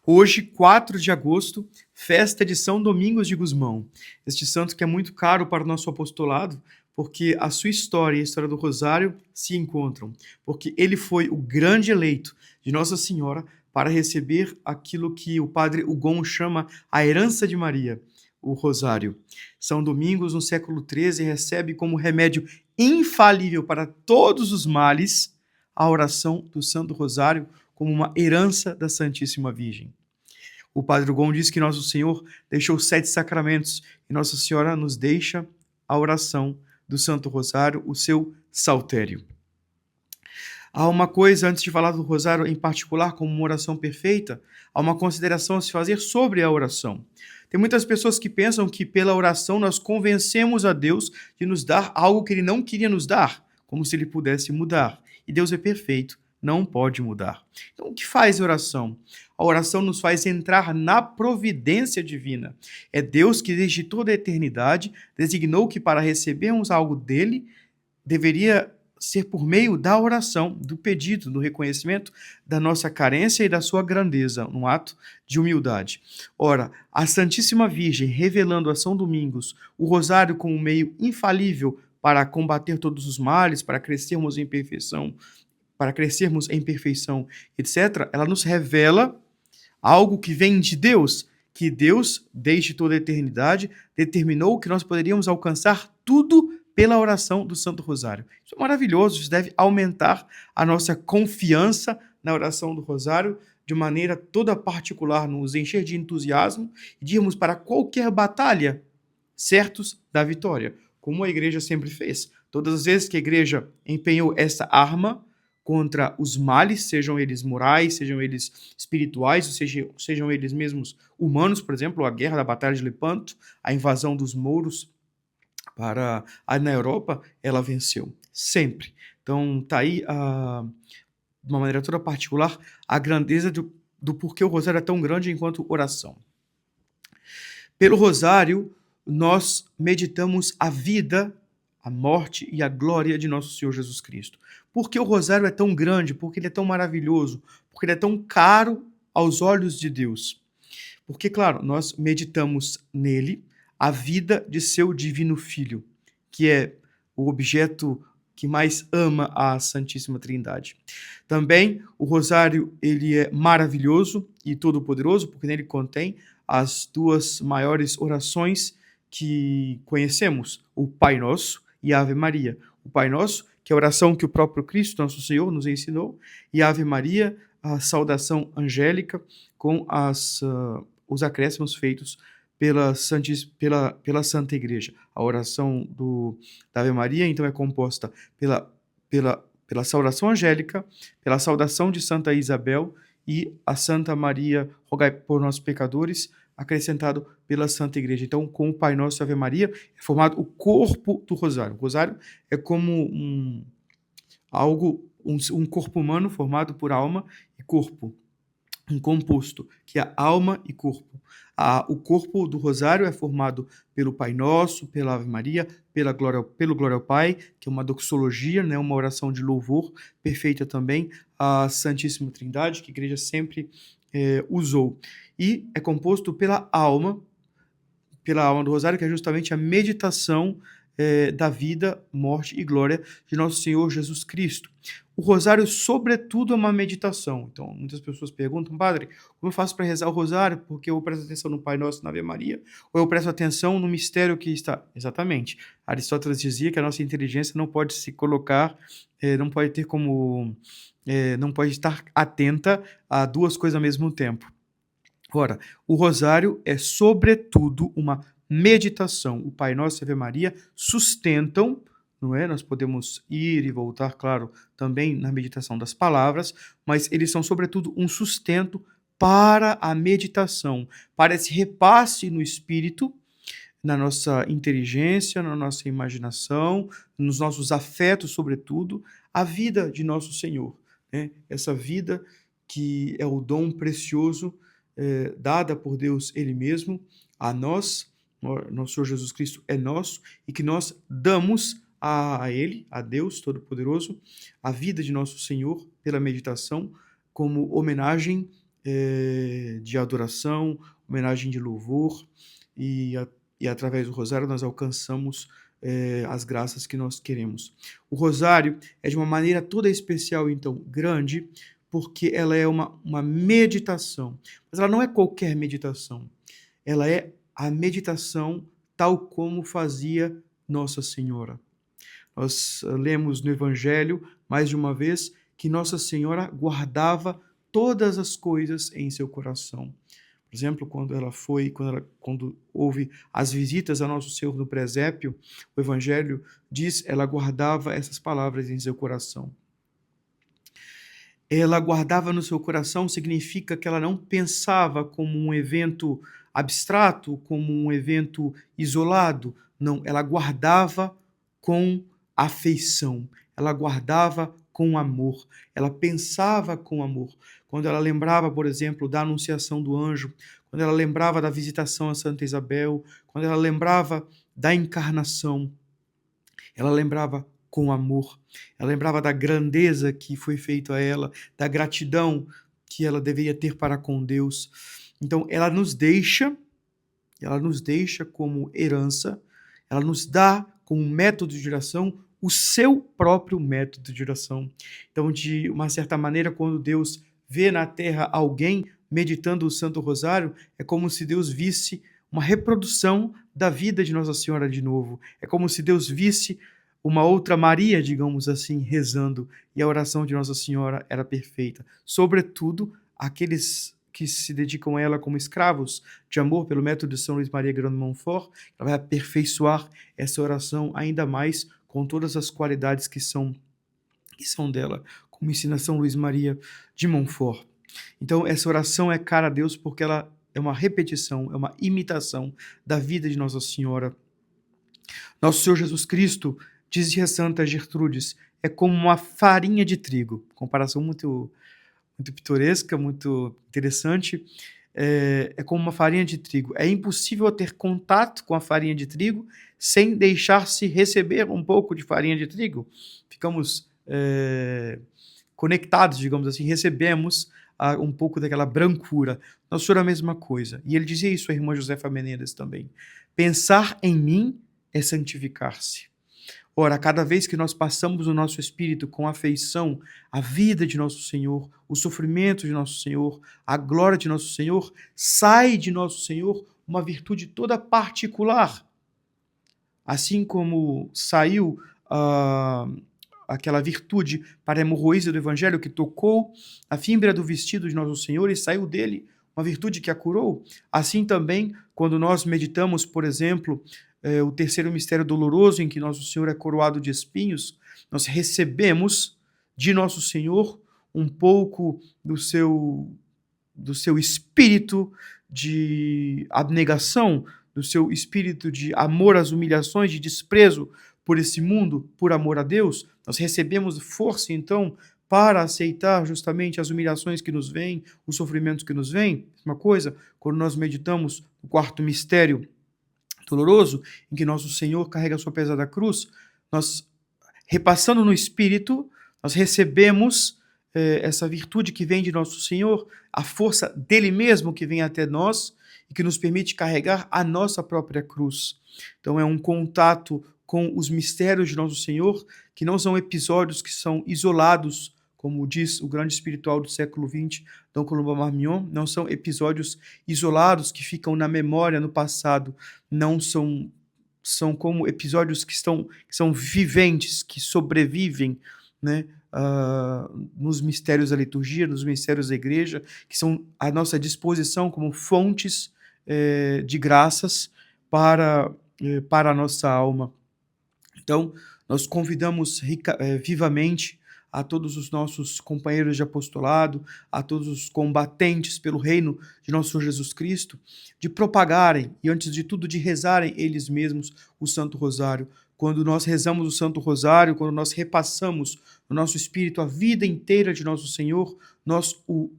Hoje, 4 de agosto, festa de São Domingos de Gusmão. Este santo que é muito caro para o nosso apostolado, porque a sua história e a história do Rosário se encontram. Porque ele foi o grande eleito de Nossa Senhora para receber aquilo que o padre Hugon chama a herança de Maria, o Rosário. São Domingos, no século XIII, recebe como remédio infalível para todos os males a oração do Santo Rosário como uma herança da Santíssima Virgem. O Padre Gon diz que Nosso Senhor deixou 7 sacramentos e Nossa Senhora nos deixa a oração do Santo Rosário, o seu saltério. Há uma coisa, antes de falar do Rosário em particular como uma oração perfeita, há uma consideração a se fazer sobre a oração. Tem muitas pessoas que pensam que pela oração nós convencemos a Deus de nos dar algo que Ele não queria nos dar, como se Ele pudesse mudar. E Deus é perfeito, não pode mudar. Então, o que faz a oração? A oração nos faz entrar na providência divina. É Deus que, desde toda a eternidade, designou que para recebermos algo dele, deveria ser por meio da oração, do pedido, do reconhecimento da nossa carência e da sua grandeza, num ato de humildade. Ora, a Santíssima Virgem, revelando a São Domingos o rosário como um meio infalível para combater todos os males, para crescermos em perfeição, etc., ela nos revela algo que vem de Deus, que Deus, desde toda a eternidade, determinou que nós poderíamos alcançar tudo pela oração do Santo Rosário. Isso é maravilhoso, isso deve aumentar a nossa confiança na oração do Rosário de maneira toda particular, nos encher de entusiasmo e de irmos para qualquer batalha certos da vitória, como a igreja sempre fez. Todas as vezes que a igreja empenhou essa arma contra os males, sejam eles morais, sejam eles espirituais, ou sejam eles mesmos humanos, por exemplo, a guerra da Batalha de Lepanto, a invasão dos mouros na Europa, ela venceu, sempre. Então, está aí, de uma maneira toda particular, a grandeza do porquê o rosário é tão grande enquanto oração. Pelo rosário, nós meditamos a vida, a morte e a glória de nosso Senhor Jesus Cristo. Por que o rosário é tão grande? Porque ele é tão maravilhoso? Porque ele é tão caro aos olhos de Deus? Porque, claro, nós meditamos nele a vida de seu divino Filho, que é o objeto que mais ama a Santíssima Trindade. Também o rosário ele é maravilhoso e todo-poderoso, porque nele contém as 2 maiores orações que conhecemos, o Pai Nosso e a Ave Maria. O Pai Nosso, que é a oração que o próprio Cristo, nosso Senhor, nos ensinou, e a Ave Maria, a saudação angélica com os acréscimos feitos pela Santa Igreja. A oração da Ave Maria, então, é composta pela saudação angélica, pela saudação de Santa Isabel e a Santa Maria, rogai por nós pecadores, acrescentado pela Santa Igreja. Então, com o Pai Nosso e a Ave Maria, é formado o corpo do rosário. O rosário é como um corpo humano formado por alma e corpo. Um composto, que é alma e corpo. O corpo do rosário é formado pelo Pai Nosso, pela Ave Maria, pelo Glória ao Pai, que é uma doxologia, né, uma oração de louvor perfeita também à Santíssima Trindade, que a Igreja sempre usou. E é composto pela alma do rosário, que é justamente a meditação da vida, morte e glória de nosso Senhor Jesus Cristo. O rosário, sobretudo, é uma meditação. Então, muitas pessoas perguntam, padre, como eu faço para rezar o rosário? Porque eu presto atenção no Pai Nosso e na Ave Maria, ou eu presto atenção no mistério que está... Exatamente. Aristóteles dizia que a nossa inteligência não pode se colocar, não pode ter como... não pode estar atenta a 2 coisas ao mesmo tempo. Ora, o rosário é, sobretudo, uma meditação. O Pai Nosso e a Ave Maria sustentam, não é? Nós podemos ir e voltar, claro, também na meditação das palavras, mas eles são, sobretudo, um sustento para a meditação, para esse repasse no espírito, na nossa inteligência, na nossa imaginação, nos nossos afetos, sobretudo, a vida de nosso Senhor, né? Essa vida que é o dom precioso dada por Deus Ele mesmo a nós, nosso Senhor Jesus Cristo é nosso, e que nós damos a Ele, a Deus Todo-Poderoso, a vida de nosso Senhor pela meditação, como homenagem de adoração, homenagem de louvor, e, e através do rosário nós alcançamos as graças que nós queremos. O rosário é de uma maneira toda especial, então, grande, porque ela é uma meditação. Mas ela não é qualquer meditação. Ela é a meditação tal como fazia Nossa Senhora. Nós lemos no Evangelho, mais de uma vez, que Nossa Senhora guardava todas as coisas em seu coração. Por exemplo, quando houve as visitas a Nosso Senhor no presépio, o Evangelho diz, ela guardava essas palavras em seu coração. Ela guardava no seu coração significa que ela não pensava como um evento abstrato, como um evento isolado. Não, ela guardava com afeição, ela guardava com amor, ela pensava com amor. Quando ela lembrava, por exemplo, da anunciação do anjo, quando ela lembrava da visitação a Santa Isabel, quando ela lembrava da encarnação, ela lembrava com amor, ela lembrava da grandeza que foi feita a ela, da gratidão que ela deveria ter para com Deus. Então, ela nos deixa como herança, ela nos dá como método de oração o seu próprio método de oração. Então, de uma certa maneira, quando Deus vê na terra alguém meditando o Santo Rosário, é como se Deus visse uma reprodução da vida de Nossa Senhora de novo. É como se Deus visse uma outra Maria, digamos assim, rezando, e a oração de Nossa Senhora era perfeita. Sobretudo, aqueles que se dedicam a ela como escravos de amor pelo método de São Luís Maria Grande de Montfort, ela vai aperfeiçoar essa oração ainda mais com todas as qualidades que são dela, como ensina São Luís Maria de Montfort. Então, essa oração é cara a Deus porque ela é uma repetição, é uma imitação da vida de Nossa Senhora. Nosso Senhor Jesus Cristo, dizia Santa Gertrudes, é como uma farinha de trigo. Comparação muito pitoresca, muito interessante. É como uma farinha de trigo. É impossível ter contato com a farinha de trigo sem deixar-se receber um pouco de farinha de trigo. Ficamos conectados, digamos assim, recebemos um pouco daquela brancura. Nosso Senhor é a mesma coisa. E ele dizia isso à irmã Josefa Menezes também. Pensar em mim é santificar-se. Ora, cada vez que nós passamos o nosso espírito com afeição à vida de nosso Senhor, o sofrimento de nosso Senhor, a glória de nosso Senhor, sai de nosso Senhor uma virtude toda particular. Assim como saiu aquela virtude para a hemorroísa do Evangelho que tocou a fímbria do vestido de nosso Senhor e saiu dele uma virtude que a curou, assim também, quando nós meditamos, por exemplo, o terceiro mistério doloroso, em que Nosso Senhor é coroado de espinhos, nós recebemos de Nosso Senhor um pouco do seu espírito de abnegação, do seu espírito de amor às humilhações, de desprezo por esse mundo, por amor a Deus. Nós recebemos força, então, para aceitar justamente as humilhações que nos vêm, os sofrimentos que nos vêm. Uma coisa, quando nós meditamos o quarto mistério doloroso, em que nosso Senhor carrega a sua pesada cruz, nós, repassando no Espírito, nós recebemos essa virtude que vem de nosso Senhor, a força dele mesmo que vem até nós e que nos permite carregar a nossa própria cruz. Então é um contato com os mistérios de nosso Senhor, que não são episódios que são isolados, como diz o grande espiritual do século XX, Dom Colomba Marmion, não são episódios isolados que ficam na memória, no passado, não são como episódios que são viventes, que sobrevivem, né, nos mistérios da liturgia, nos mistérios da igreja, que são à nossa disposição como fontes de graças para a nossa alma. Então, nós convidamos vivamente a todos os nossos companheiros de apostolado, a todos os combatentes pelo reino de nosso Senhor Jesus Cristo, de propagarem e, antes de tudo, de rezarem eles mesmos o Santo Rosário. Quando nós rezamos o Santo Rosário, quando nós repassamos no nosso espírito a vida inteira de nosso Senhor, nós o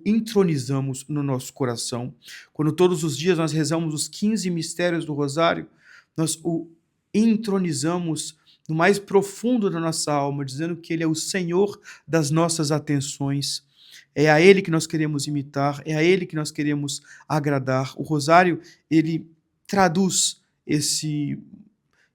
entronizamos no nosso coração. Quando todos os dias nós rezamos os 15 mistérios do Rosário, nós o entronizamos no mais profundo da nossa alma, dizendo que Ele é o Senhor das nossas atenções. é a Ele que nós queremos imitar, é a Ele que nós queremos agradar. O rosário, ele traduz esse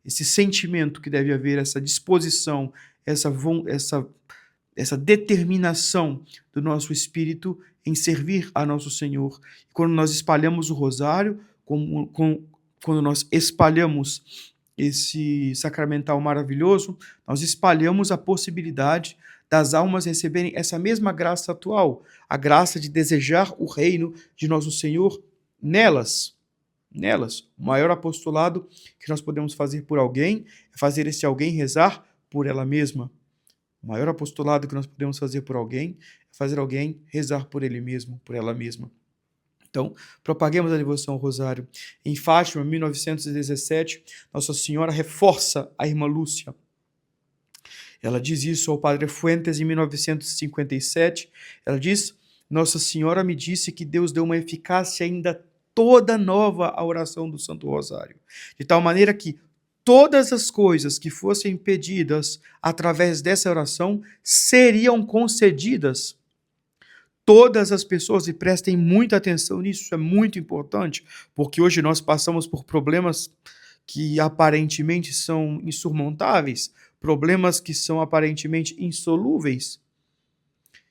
sentimento que deve haver, essa disposição, essa determinação do nosso espírito em servir a nosso Senhor. Quando nós espalhamos o rosário, quando nós espalhamos esse sacramental maravilhoso, nós espalhamos a possibilidade das almas receberem essa mesma graça atual, a graça de desejar o reino de nosso Senhor nelas. O maior apostolado que nós podemos fazer por alguém é fazer esse alguém rezar por ela mesma. O maior apostolado que nós podemos fazer por alguém é fazer alguém rezar por ele mesmo, por ela mesma. Então, propaguemos a devoção ao rosário. Em Fátima, 1917, Nossa Senhora reforça a irmã Lúcia. Ela diz isso ao Padre Fuentes em 1957. Ela diz: Nossa Senhora me disse que Deus deu uma eficácia ainda toda nova à oração do Santo Rosário, de tal maneira que todas as coisas que fossem pedidas através dessa oração seriam concedidas. Todas as pessoas, e prestem muita atenção nisso, isso é muito importante, porque hoje nós passamos por problemas que aparentemente são insurmontáveis, problemas que são aparentemente insolúveis,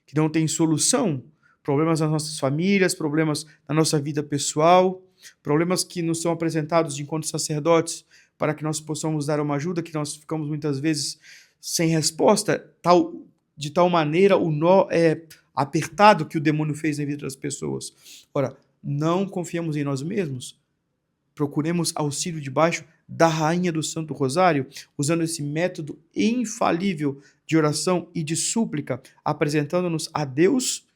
que não têm solução, problemas nas nossas famílias, problemas na nossa vida pessoal, problemas que nos são apresentados enquanto sacerdotes para que nós possamos dar uma ajuda, que nós ficamos muitas vezes sem resposta, de tal maneira o nó é apertado que o demônio fez na vida das pessoas. Ora, não confiemos em nós mesmos, procuremos auxílio debaixo da Rainha do Santo Rosário, usando esse método infalível de oração e de súplica, apresentando-nos a Deus,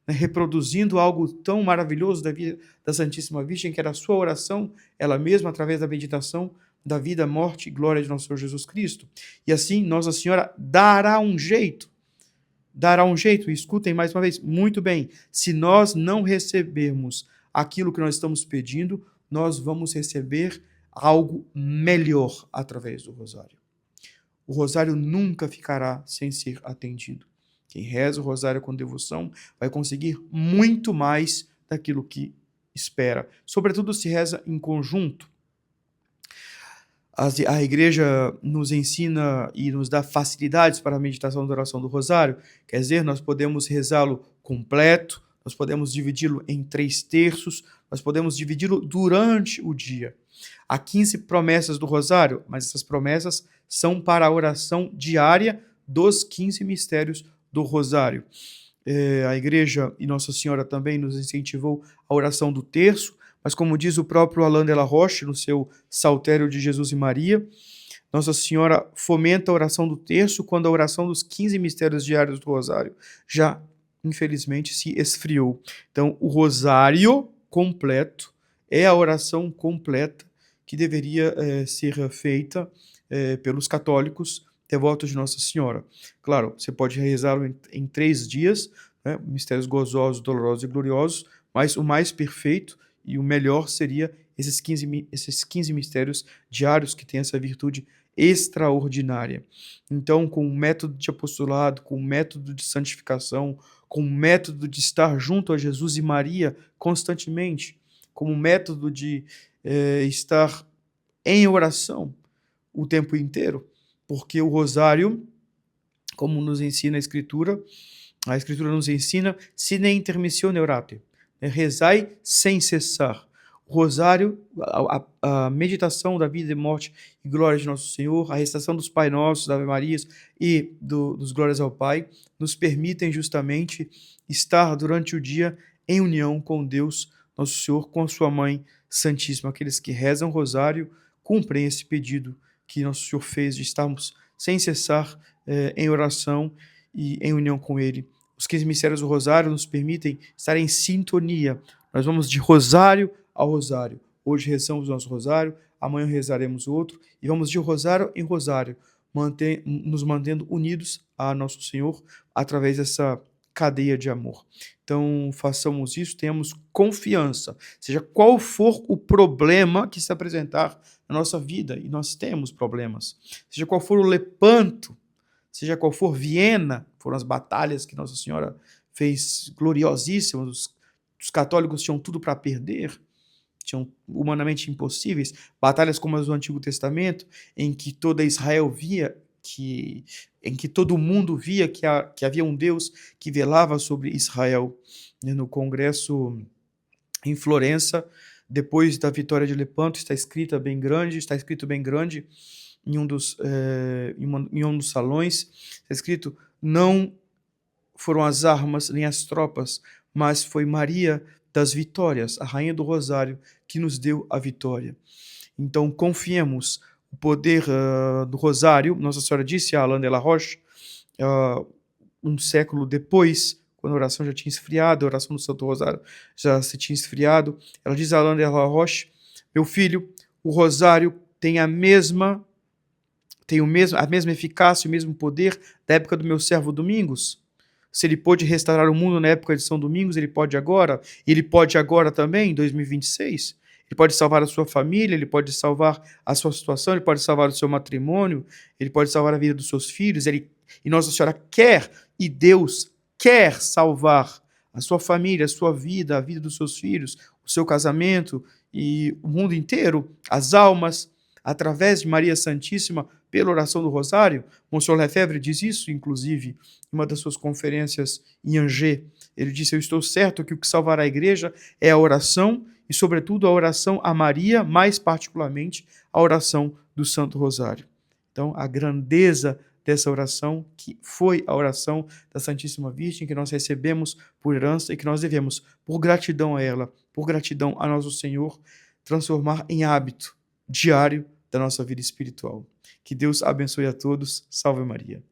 né, reproduzindo algo tão maravilhoso da vida da Santíssima Virgem, que era a sua oração, ela mesma, através da meditação da vida, morte e glória de nosso Senhor Jesus Cristo. E assim, Nossa Senhora dará um jeito, e escutem mais uma vez, muito bem, se nós não recebermos aquilo que nós estamos pedindo, nós vamos receber algo melhor através do rosário. O rosário nunca ficará sem ser atendido. Quem reza o rosário com devoção vai conseguir muito mais daquilo que espera. Sobretudo se reza em conjunto. A igreja nos ensina e nos dá facilidades para a meditação da oração do rosário. Quer dizer, nós podemos rezá-lo completo, nós podemos dividi-lo em 3/3, nós podemos dividi-lo durante o dia. Há 15 promessas do rosário, mas essas promessas são para a oração diária dos 15 mistérios do rosário. A igreja e Nossa Senhora também nos incentivou a oração do terço, mas como diz o próprio Alain de la Roche no seu Saltério de Jesus e Maria, Nossa Senhora fomenta a oração do terço quando a oração dos 15 mistérios diários do rosário já, infelizmente, se esfriou. Então, o rosário completo é a oração completa que deveria ser feita pelos católicos devotos de Nossa Senhora. Claro, você pode rezá-lo em 3 dias, né, mistérios gozosos, dolorosos e gloriosos, mas o mais perfeito e o melhor seria esses 15 mistérios diários que têm essa virtude extraordinária. Então, com o método de apostolado, com o método de santificação, com o método de estar junto a Jesus e Maria constantemente, como método de estar em oração o tempo inteiro, porque o rosário, como nos ensina a Escritura nos ensina sine intermissione orate, rezai sem cessar. O rosário, a meditação da vida e morte e glória de Nosso Senhor, a recitação dos Pai Nossos, da Ave Marias e dos Glórias ao Pai, nos permitem justamente estar durante o dia em união com Deus, Nosso Senhor, com a sua Mãe Santíssima. Aqueles que rezam o rosário cumprem esse pedido que Nosso Senhor fez de estarmos sem cessar em oração e em união com Ele. Os 15 mistérios do rosário nos permitem estar em sintonia. Nós vamos de rosário a rosário. Hoje rezamos o nosso rosário, amanhã rezaremos outro, e vamos de rosário em rosário, nos mantendo unidos a Nosso Senhor através dessa cadeia de amor. Então, façamos isso, tenhamos confiança, seja qual for o problema que se apresentar na nossa vida, e nós temos problemas, seja qual for o Lepanto, seja qual for Viena, foram as batalhas que Nossa Senhora fez gloriosíssimas, os católicos tinham tudo para perder, tinham humanamente impossíveis, batalhas como as do Antigo Testamento, em que toda Israel via em que todo mundo via que havia um Deus que velava sobre Israel. No congresso em Florença, depois da vitória de Lepanto, está escrito bem grande em um dos salões, está escrito: não foram as armas nem as tropas, mas foi Maria das Vitórias, a Rainha do Rosário, que nos deu a vitória. Então, confiemos o poder do Rosário. Nossa Senhora disse a Alain de la Roche, um século depois, quando a oração já tinha esfriado, a oração do Santo Rosário já se tinha esfriado, ela diz a Alain de la Roche: meu filho, o Rosário tem a mesma eficácia, o mesmo poder da época do meu servo Domingos. Se ele pôde restaurar o mundo na época de São Domingos, ele pode agora. E ele pode agora também, em 2026. Ele pode salvar a sua família, ele pode salvar a sua situação, ele pode salvar o seu matrimônio, ele pode salvar a vida dos seus filhos. E Nossa Senhora quer, e Deus quer salvar a sua família, a sua vida, a vida dos seus filhos, o seu casamento e o mundo inteiro, as almas, através de Maria Santíssima, pela oração do Rosário. Monsieur Lefebvre diz isso, inclusive, em uma das suas conferências em Angers. Ele disse: eu estou certo que o que salvará a igreja é a oração, e sobretudo a oração a Maria, mais particularmente a oração do Santo Rosário. Então, a grandeza dessa oração, que foi a oração da Santíssima Virgem, que nós recebemos por herança e que nós devemos, por gratidão a ela, por gratidão a nosso Senhor, transformar em hábito diário da nossa vida espiritual. Que Deus abençoe a todos. Salve Maria.